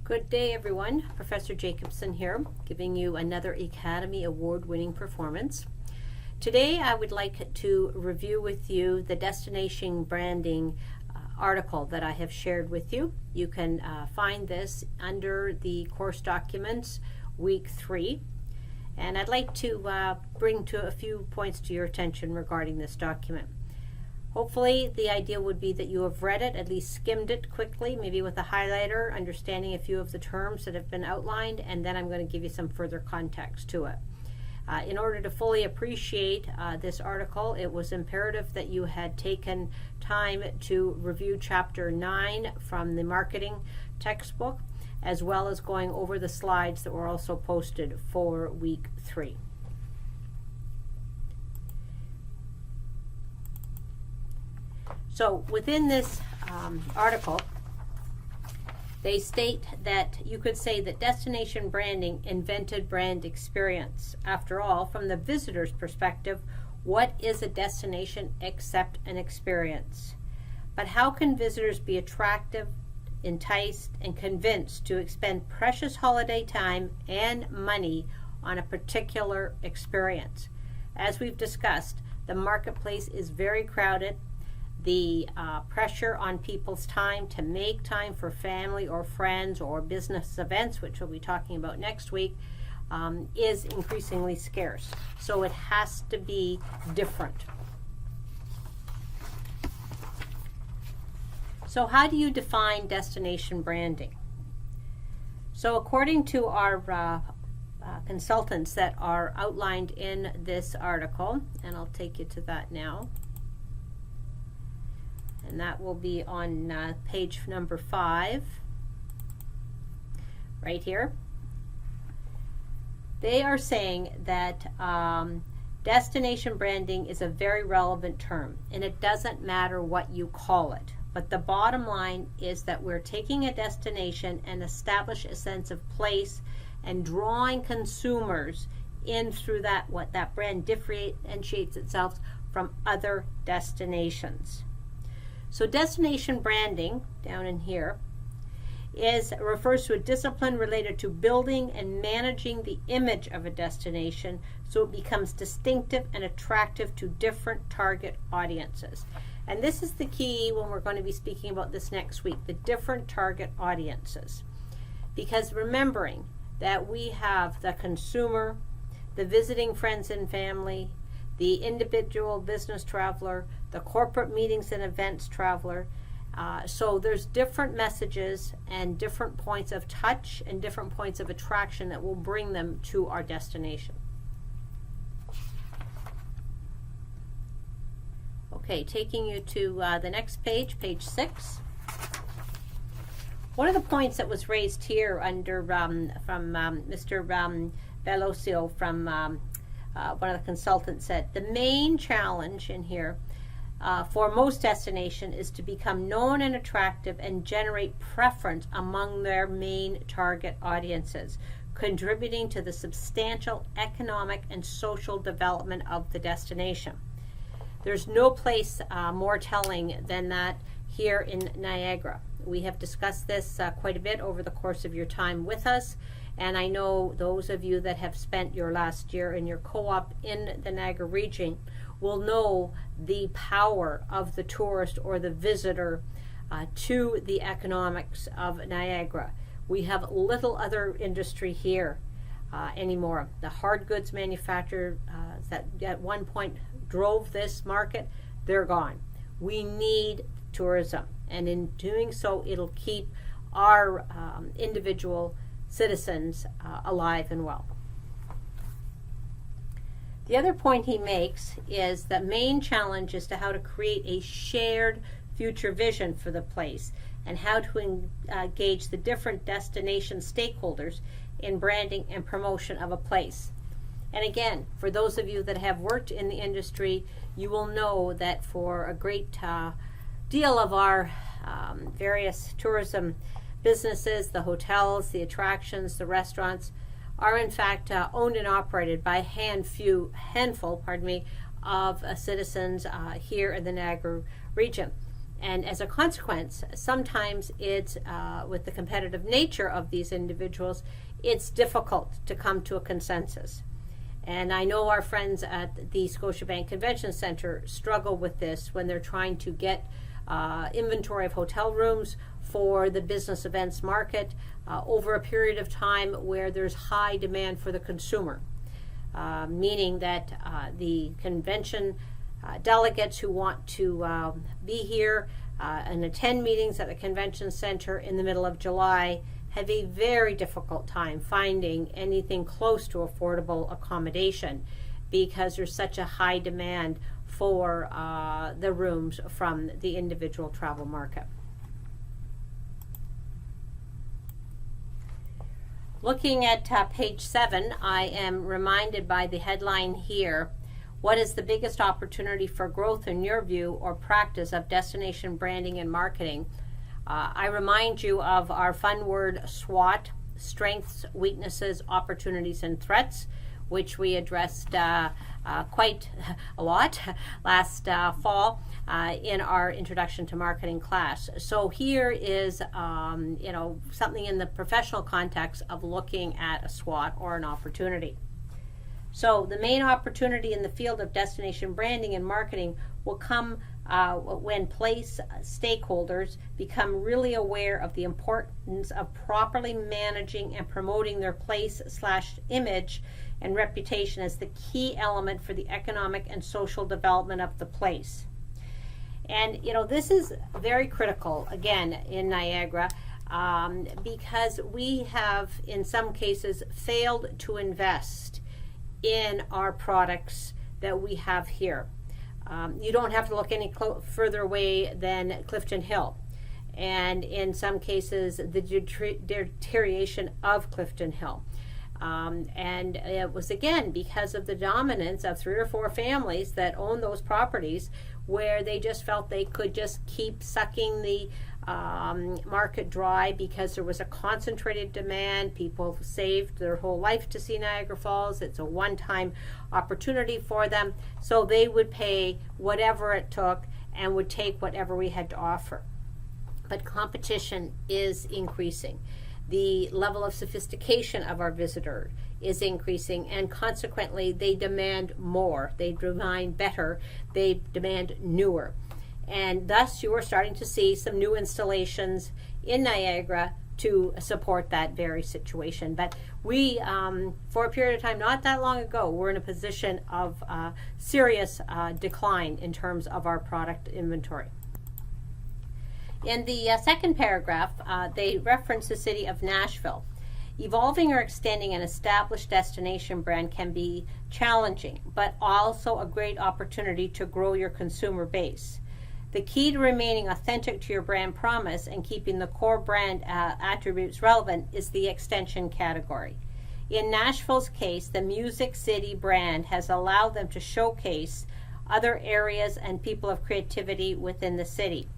Good day, everyone. Professor Jakobsen here, giving you another Academy Award-winning performance. Today, I would like to review with you the destination branding article that I have shared with you. You can find this under the course documents, week 3. And I'd like to bring to a few points to your attention regarding this document. Hopefully, the idea would be that you have read it, at least skimmed it quickly, maybe with a highlighter, understanding a few of the terms that have been outlined, and then I'm going to give you some further context to it. In order to fully appreciate this article, it was imperative that you had taken time to review Chapter 9 from the marketing textbook, as well as going over the slides that were also posted for week 3. So within this article, they state that you could say that destination branding invented brand experience. After all, from the visitor's perspective, what is a destination except an experience? But how can visitors be attractive, enticed, and convinced to expend precious holiday time and money on a particular experience? As we've discussed, the marketplace is very crowded. The pressure on people's time to make time for family or friends or business events, which we'll be talking about next week, is increasingly scarce. So it has to be different. So how do you define destination branding? So according to our consultants that are outlined in this article, and I'll take you to that now, and that will be on page number 5, right here. They are saying that destination branding is a very relevant term, and it doesn't matter what you call it. But the bottom line is that we're taking a destination and establish a sense of place and drawing consumers in through that, what that brand differentiates itself from other destinations. So destination branding, down in here, refers to a discipline related to building and managing the image of a destination so it becomes distinctive and attractive to different target audiences. And this is the key when we're going to be speaking about this next week, the different target audiences. Because remembering that we have the consumer, the visiting friends and family, the individual business traveler, the corporate meetings and events traveler. So there's different messages and different points of touch and different points of attraction that will bring them to our destination. Okay, taking you to the next page, page 6. One of the points that was raised here under from Mr. Bellosio from one of the consultants said, the main challenge in here for most destinations is to become known and attractive and generate preference among their main target audiences, contributing to the substantial economic and social development of the destination. There's no place more telling than that here in Niagara. We have discussed this quite a bit over the course of your time with us. And I know those of you that have spent your last year in your co-op in the Niagara region will know the power of the tourist or the visitor to the economics of Niagara. We have little other industry here anymore. The hard goods manufacturer that at one point drove this market, they're gone. We need tourism, and in doing so, it'll keep our individual citizens alive and well. The other point he makes is the main challenge is to how to create a shared future vision for the place and how to engage the different destination stakeholders in branding and promotion of a place. And again, for those of you that have worked in the industry, you will know that for a great deal of our various tourism businesses, the hotels, the attractions, the restaurants, are in fact owned and operated by a handful of citizens here in the Niagara region. And as a consequence, sometimes it's, with the competitive nature of these individuals, it's difficult to come to a consensus. And I know our friends at the Scotiabank Convention Center struggle with this when they're trying to get inventory of hotel rooms for the business events market over a period of time where there's high demand for the consumer, meaning that the convention delegates who want to be here and attend meetings at the convention center in the middle of July have a very difficult time finding anything close to affordable accommodation because there's such a high demand for the rooms from the individual travel market. Looking at page 7, I am reminded by the headline here, what is the biggest opportunity for growth in your view or practice of destination branding and marketing? I remind you of our fun word SWOT, strengths, weaknesses, opportunities, and threats, which we addressed quite a lot last fall in our Introduction to Marketing class. So here is something in the professional context of looking at a SWOT or an opportunity. So the main opportunity in the field of destination branding and marketing will come when place stakeholders become really aware of the importance of properly managing and promoting their place/image and reputation as the key element for the economic and social development of the place. And this is very critical again in Niagara because we have in some cases failed to invest in our products that we have here. You don't have to look any further away than Clifton Hill, and in some cases the deterioration of Clifton Hill. And it was again because of the dominance of 3 or 4 families that own those properties, where they just felt they could just keep sucking the market dry because there was a concentrated demand. People saved their whole life to see Niagara Falls. It's a one-time opportunity for them, so they would pay whatever it took and would take whatever we had to offer. But competition is increasing. The level of sophistication of our visitor is increasing, and consequently they demand more, they demand better, they demand newer. And thus you are starting to see some new installations in Niagara to support that very situation. But we, for a period of time not that long ago, were in a position of serious decline in terms of our product inventory. In the second paragraph, they reference the city of Nashville. Evolving or extending an established destination brand can be challenging, but also a great opportunity to grow your consumer base. The key to remaining authentic to your brand promise and keeping the core brand attributes relevant is the extension category. In Nashville's case, the Music City brand has allowed them to showcase other areas and people of creativity within the city.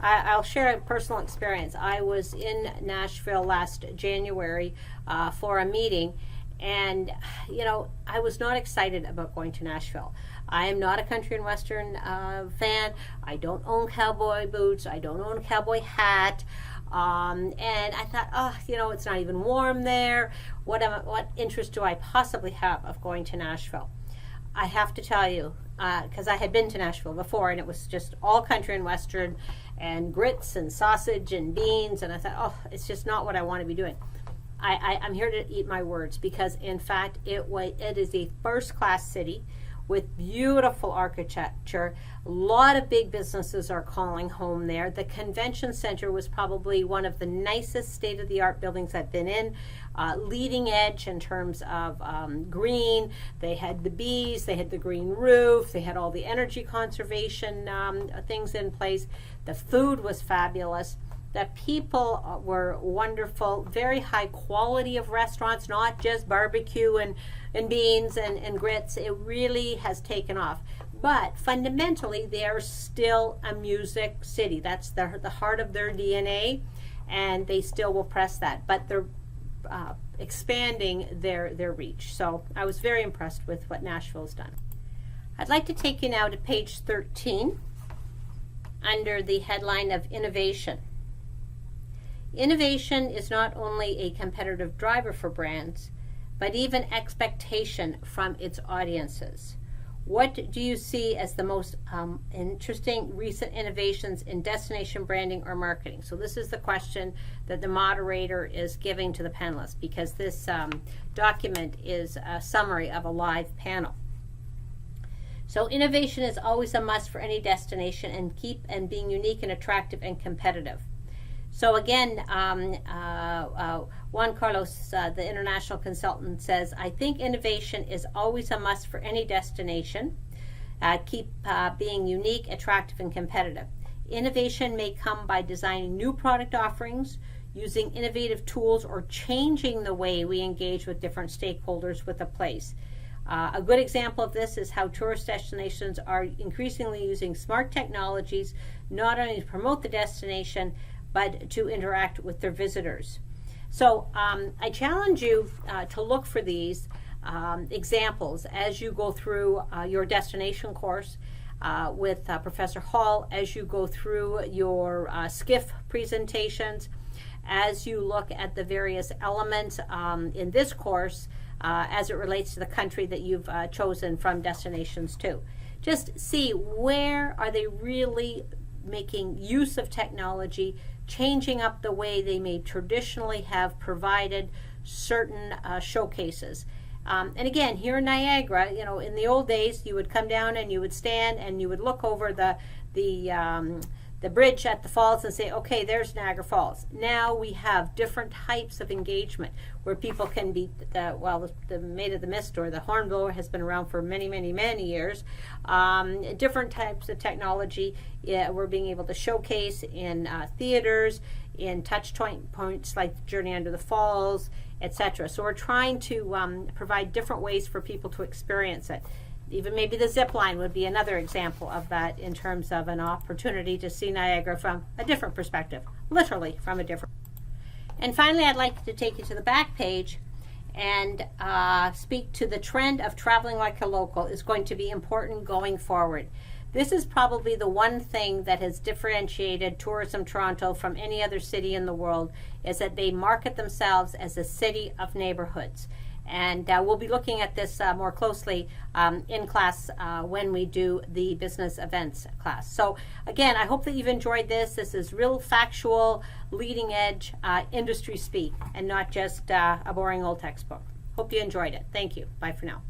I'll share a personal experience. I was in Nashville last January for a meeting, and I was not excited about going to Nashville. I am not a country and western fan. I don't own cowboy boots. I don't own a cowboy hat. And I thought, it's not even warm there. What interest do I possibly have of going to Nashville? I have to tell you, because I had been to Nashville before, and it was just all country and western, and grits and sausage and beans, and I thought, it's just not what I want to be doing. I'm here to eat my words, because in fact it is a first-class city with beautiful architecture. A lot of big businesses are calling home there. The convention center was probably one of the nicest state-of-the-art buildings I've been in, leading edge in terms of green. They had the bees, they had the green roof, they had all the energy conservation things in place. The food was fabulous. The people were wonderful, very high quality of restaurants, not just barbecue and beans and grits. It really has taken off. But fundamentally, they are still a music city. That's the heart of their DNA, and they still will press that. But they're expanding their reach. So I was very impressed with what Nashville's done. I'd like to take you now to page 13. under the headline of innovation. Innovation is not only a competitive driver for brands, but even expectation from its audiences. What do you see as the most interesting recent innovations in destination branding or marketing? So this is the question that the moderator is giving to the panelists, because this document is a summary of a live panel. So innovation is always a must for any destination, and being unique and attractive and competitive. So again, Juan Carlos, the international consultant, says, I think innovation is always a must for any destination. Keep being unique, attractive, and competitive. Innovation may come by designing new product offerings, using innovative tools, or changing the way we engage with different stakeholders with a place. A good example of this is how tourist destinations are increasingly using smart technologies, not only to promote the destination, but to interact with their visitors. So I challenge you to look for these examples as you go through your destination course with Professor Hall, as you go through your SCIF presentations, as you look at the various elements in this course as it relates to the country that you've chosen from Destinations 2. Just see, where are they really making use of technology, changing up the way they may traditionally have provided certain showcases. And again, here in Niagara, in the old days, you would come down and you would stand and you would look over the bridge at the falls and say, okay, there's Niagara Falls. Now we have different types of engagement where people can be, the Maid of the Mist or the hornblower has been around for many, many, many years. Different types of technology we're being able to showcase in theaters, in touch points like Journey Under the Falls, etc. So we're trying to provide different ways for people to experience it. Even maybe the zip line would be another example of that, in terms of an opportunity to see Niagara from a different perspective, literally from a different. And finally, I'd like to take you to the back page and speak to the trend of traveling like a local is going to be important going forward. This is probably the one thing that has differentiated Tourism Toronto from any other city in the world, is that they market themselves as a city of neighborhoods. And we'll be looking at this more closely in class when we do the business events class. So again, I hope that you've enjoyed this. This is real factual, leading edge industry speak, and not just a boring old textbook. Hope you enjoyed it. Thank you. Bye for now.